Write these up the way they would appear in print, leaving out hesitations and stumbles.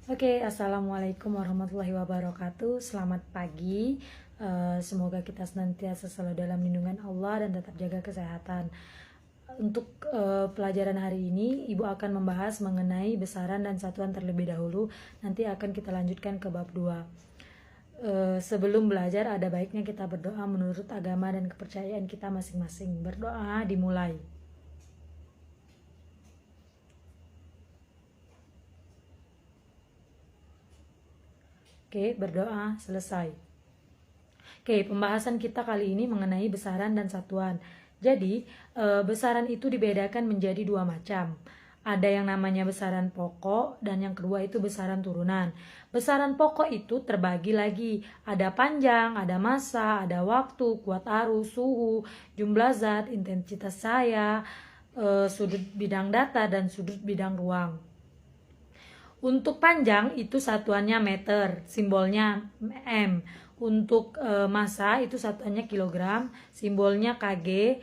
Oke, assalamualaikum warahmatullahi wabarakatuh. Selamat pagi. Semoga kita senantiasa selalu dalam lindungan Allah dan tetap jaga kesehatan. Untuk pelajaran hari ini, Ibu akan membahas mengenai besaran dan satuan terlebih dahulu. Nanti akan kita lanjutkan ke bab 2. Sebelum belajar, ada baiknya kita berdoa menurut agama dan kepercayaan kita masing-masing. Berdoa dimulai. Oke, berdoa selesai. Oke, pembahasan kita kali ini mengenai besaran dan satuan. Jadi, besaran itu dibedakan menjadi dua macam. Ada yang namanya besaran pokok dan yang kedua itu besaran turunan. Besaran pokok itu terbagi lagi. Ada panjang, ada massa, ada waktu, kuat arus, suhu, jumlah zat, intensitas cahaya, sudut bidang data, dan sudut bidang ruang. Untuk panjang itu satuannya meter, simbolnya M. Untuk massa itu satuannya kilogram, simbolnya kg.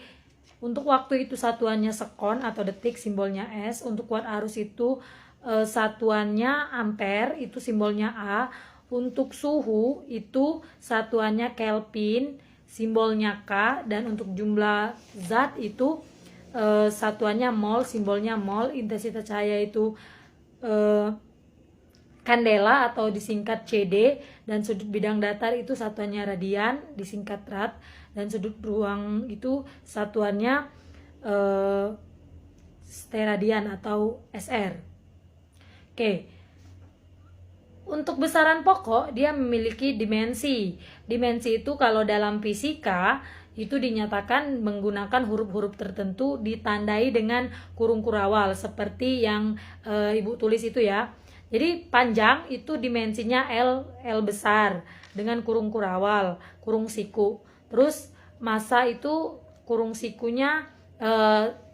Untuk waktu itu satuannya sekon atau detik, simbolnya S. Untuk kuat arus itu satuannya ampere, itu simbolnya A. Untuk suhu itu satuannya Kelvin, simbolnya K. Dan untuk jumlah zat itu satuannya mol, simbolnya mol. Intensitas cahaya itu kandela atau disingkat CD, dan sudut bidang datar itu satuannya radian, disingkat rad, dan sudut ruang itu satuannya steradian atau SR. Oke. Untuk besaran pokok dia memiliki dimensi. Dimensi itu kalau dalam fisika itu dinyatakan menggunakan huruf-huruf tertentu ditandai dengan kurung kurawal seperti yang Ibu tulis itu ya. Jadi panjang itu dimensinya L besar dengan kurung kurawal, kurung siku. Terus massa itu kurung sikunya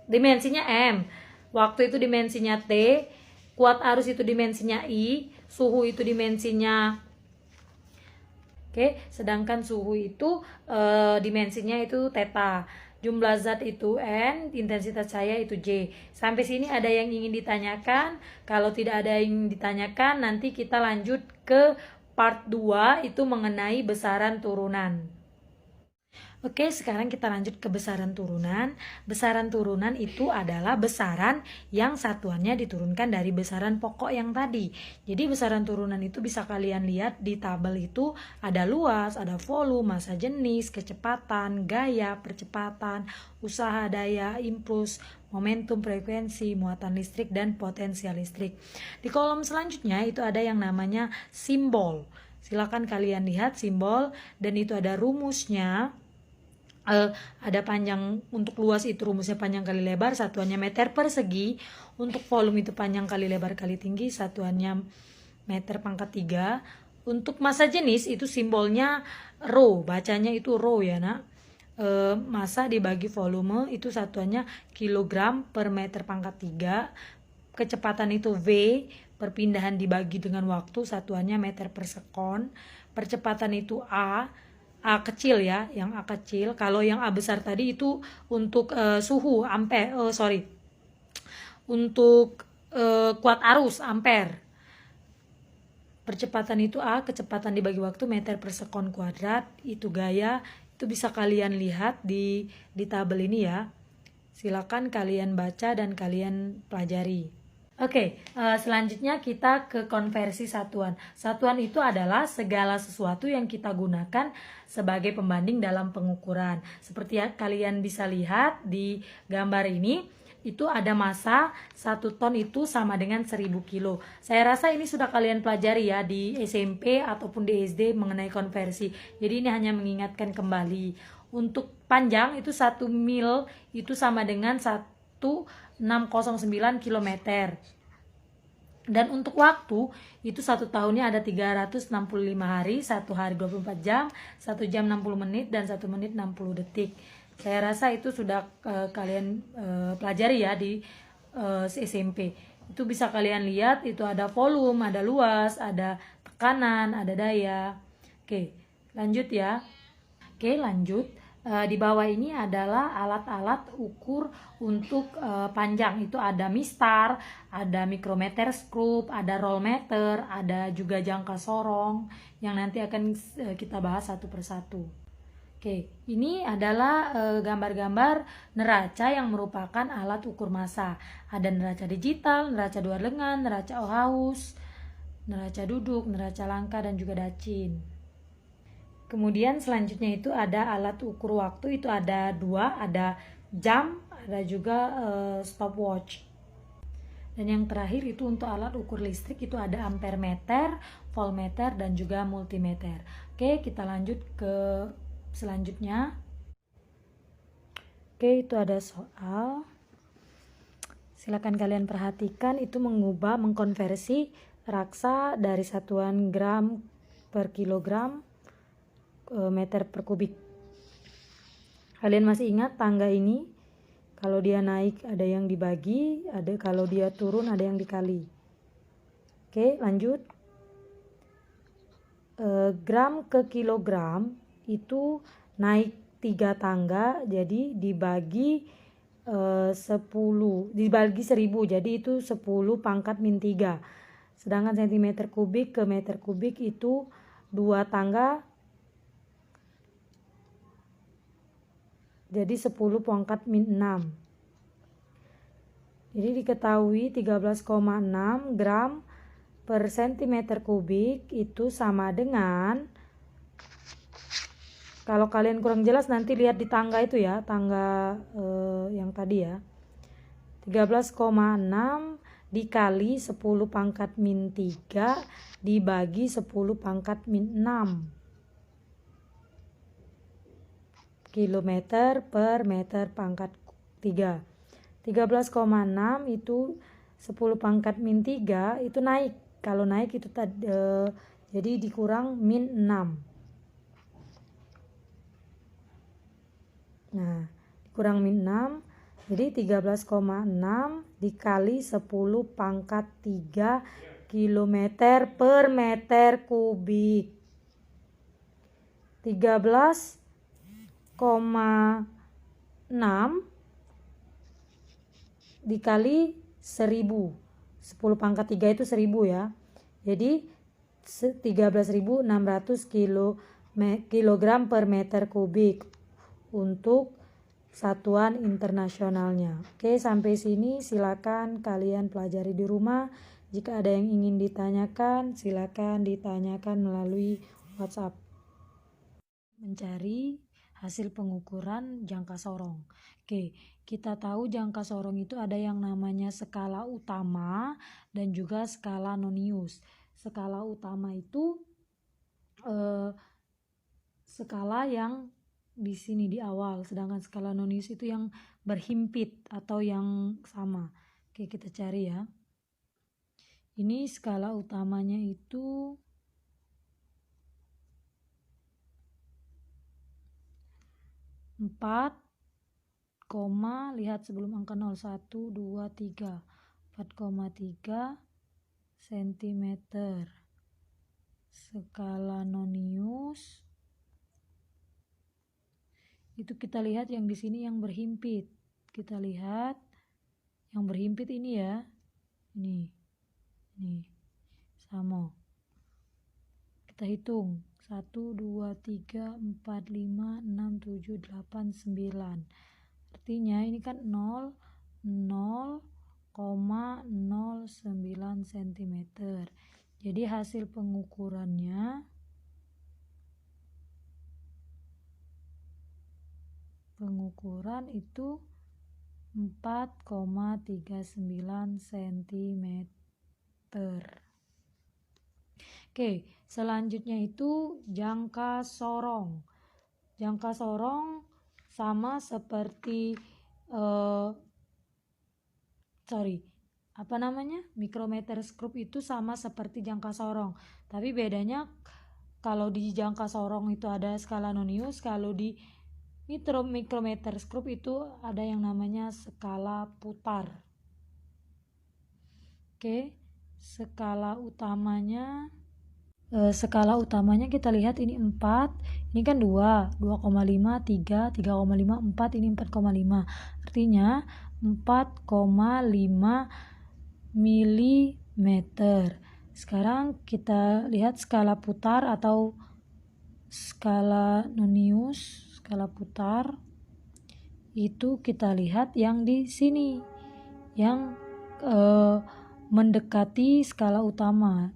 dimensinya M. Waktu itu dimensinya T, kuat arus itu dimensinya I, suhu itu dimensinya sedangkan suhu itu dimensinya itu theta. Jumlah zat itu N, intensitas cahaya itu J. Sampai sini ada yang ingin ditanyakan? Kalau tidak ada yang ditanyakan, nanti kita lanjut ke part 2, itu mengenai besaran turunan. Oke, sekarang kita lanjut ke besaran turunan. Besaran turunan itu adalah besaran yang satuannya diturunkan dari besaran pokok yang tadi. Jadi besaran turunan itu bisa kalian lihat di tabel itu ada luas, ada volume, massa jenis, kecepatan, gaya, percepatan, usaha daya, impuls, momentum, frekuensi, muatan listrik, dan potensial listrik. Di kolom selanjutnya itu ada yang namanya simbol. Silakan kalian lihat simbol, dan itu ada rumusnya. Ada panjang, untuk luas itu rumusnya panjang kali lebar, satuannya meter persegi. Untuk volume itu panjang kali lebar kali tinggi, satuannya meter pangkat 3. Untuk massa jenis itu simbolnya rho, bacanya itu rho ya nak. Massa dibagi volume itu satuannya kilogram per meter pangkat 3. Kecepatan itu V, perpindahan dibagi dengan waktu, satuannya meter per sekon. Percepatan itu A kecil ya, yang A kecil. Kalau yang A besar tadi itu untuk suhu ampere, untuk kuat arus ampere. Percepatan itu A, kecepatan dibagi waktu meter per sekon kuadrat, itu gaya. Itu bisa kalian lihat di tabel ini ya. Silakan kalian baca dan kalian pelajari. Oke, selanjutnya kita ke konversi satuan. Satuan itu adalah segala sesuatu yang kita gunakan sebagai pembanding dalam pengukuran. Seperti yang kalian bisa lihat di gambar ini, itu ada massa 1 ton itu sama dengan 1000 kilo. Saya rasa ini sudah kalian pelajari ya di SMP ataupun di SD mengenai konversi. Jadi ini hanya mengingatkan kembali. Untuk panjang itu 1 mil itu sama dengan 1609 km. Dan untuk waktu itu 1 tahunnya ada 365 hari, 1 hari 24 jam, 1 jam 60 menit, dan 1 menit 60 detik. Saya rasa itu sudah kalian pelajari ya di SMP. Itu bisa kalian lihat, itu ada volume, ada luas, ada tekanan, ada daya. Oke, lanjut ya. Oke, lanjut. Di bawah ini adalah alat-alat ukur untuk panjang. Itu ada mistar, ada mikrometer skrup, ada rollmeter, ada juga jangka sorong yang nanti akan kita bahas satu persatu. Oke, ini adalah gambar-gambar neraca yang merupakan alat ukur massa. Ada neraca digital, neraca dua lengan, neraca Ohaus, neraca duduk, neraca langka, dan juga dacin. Kemudian selanjutnya itu ada alat ukur waktu, itu ada dua, ada jam, ada juga stopwatch. Dan yang terakhir itu untuk alat ukur listrik itu ada ampere meter, voltmeter, dan juga multimeter. Oke, kita lanjut ke selanjutnya. Oke, itu ada soal. Silakan kalian perhatikan, itu mengkonversi raksa dari satuan gram per kilogram meter per kubik. Kalian masih ingat tangga ini? Kalau dia naik ada yang dibagi, ada kalau dia turun ada yang dikali. Oke, lanjut. Gram ke kilogram itu naik 3 tangga, jadi dibagi 10, dibagi 1000, jadi itu 10 pangkat min 3. Sedangkan centimeter kubik ke meter kubik itu 2 tangga, jadi 10 pangkat min 6. Jadi diketahui 13,6 gram per centimeter kubik itu sama dengan, kalau kalian kurang jelas nanti lihat di tangga itu ya, tangga yang tadi ya. 13,6 dikali 10 pangkat min 3 dibagi 10 pangkat min 6 kilometer per meter pangkat 3. 13,6 itu 10 pangkat min 3 itu naik. Kalau naik itu jadi dikurang min 6. Nah, dikurang min 6. Jadi 13,6 dikali 10 pangkat 3 kilometer per meter kubik. 13,6 dikali 1000. 10 pangkat 3 itu 1000 ya. Jadi 13.600 kilogram per meter kubik untuk satuan internasionalnya. Oke, sampai sini silakan kalian pelajari di rumah. Jika ada yang ingin ditanyakan, silakan ditanyakan melalui WhatsApp. Mencari hasil pengukuran jangka sorong. Oke, kita tahu jangka sorong itu ada yang namanya skala utama dan juga skala nonius. Skala utama itu skala yang di sini di awal, sedangkan skala nonius itu yang berhimpit atau yang sama. Oke, kita cari ya. Ini skala utamanya itu 4, lihat sebelum angka 0, 1, 2, 3, 4,3 cm. Skala nonius itu kita lihat yang di sini yang berhimpit. Kita lihat yang berhimpit ini ya. Ini sama. Kita hitung 1, 2, 3, 4, 5, 6, 7, 8, 9. Artinya ini kan 0,09 cm. Jadi hasil pengukuran itu 4,39 cm. Oke, selanjutnya itu jangka sorong. Jangka sorong sama seperti mikrometer skrup itu sama seperti jangka sorong. Tapi bedanya kalau di jangka sorong itu ada skala nonius, kalau di mikrometer skrup itu ada yang namanya skala putar. Oke, skala utamanya skala utamanya kita lihat ini 4, ini kan 2, 2,5, 3, 3,5, 4, ini 4,5. Artinya 4,5 mm. Sekarang kita lihat skala putar atau skala Nonius, skala putar. Itu kita lihat yang di sini, yang mendekati skala utama,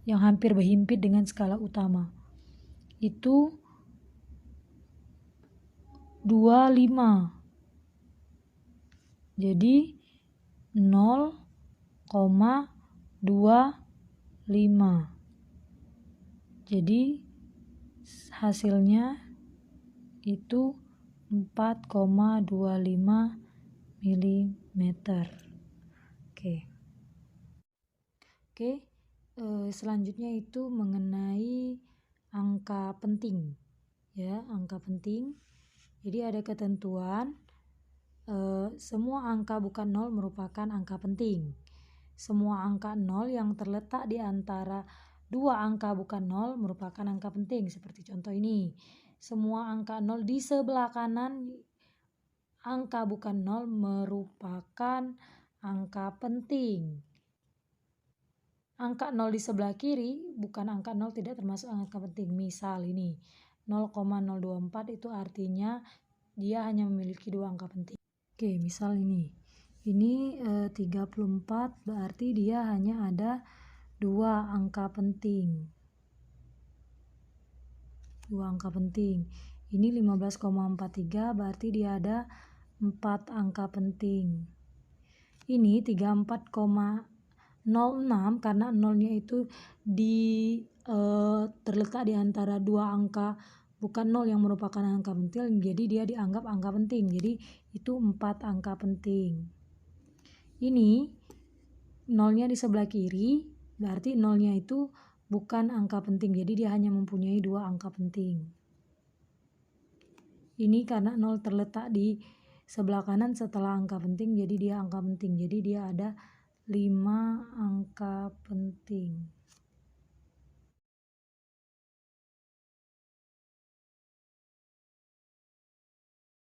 yang hampir berhimpit dengan skala utama. Itu 25. Jadi 0,25. Jadi hasilnya itu 4,25 mm. Oke, selanjutnya itu mengenai angka penting, ya, angka penting. Jadi ada ketentuan, semua angka bukan 0 merupakan angka penting. Semua angka 0 yang terletak di antara dua angka bukan 0 merupakan angka penting. Seperti contoh ini, semua angka 0 di sebelah kanan angka bukan 0 merupakan angka penting. Angka 0 di sebelah kiri bukan angka 0, tidak termasuk angka penting. Misal ini 0,024 itu artinya dia hanya memiliki dua angka penting. Oke, misal ini 34 berarti dia hanya ada dua angka penting. Dua angka penting. Ini 15,43 berarti dia ada 4 angka penting. Ini 34,06 karena nolnya itu terletak di antara dua angka bukan 0 yang merupakan angka penting, jadi dia dianggap angka penting. Jadi itu 4 angka penting. Ini nolnya di sebelah kiri, berarti nolnya itu bukan angka penting, jadi dia hanya mempunyai dua angka penting. Ini karena 0 terletak di sebelah kanan setelah angka penting, jadi dia angka penting. Jadi dia ada 5 angka penting.